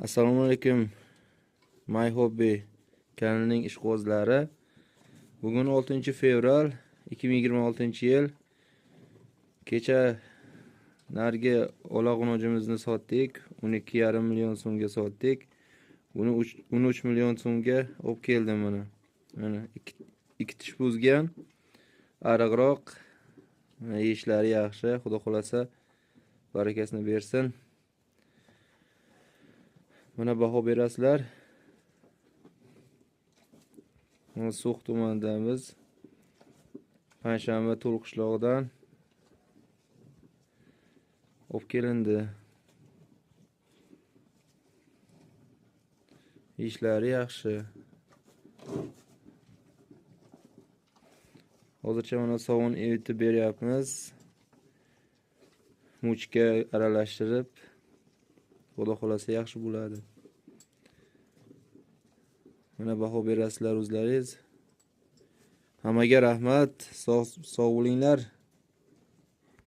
Assalomu alaykum. My Hobby kanalining ishqibozlari. Bugun 6 fevral 2026-yil. Kecha nargi olag'unojimizni sotdik. 12,5 million so'mga sotdik. Buni 13 million so'mga olib keldim mana. Mana ikki tish buzgan, ariqroq. Ishlari yaxshi, Xudo xolasa barakasini bersin. Mana baho berasizlar. So'x tumanidamiz. Panshanba To'l qishlog'idan olib kelindi. Ishlari yaxshi. Hozircha mana sovun evitib beryapmiz. Muchka aralashtirib, Xudo xolasa yaxshi bo'ladi. Mana baho berasizlar o'zlaringiz. Hammaga rahmat. Sog' bo'linglar.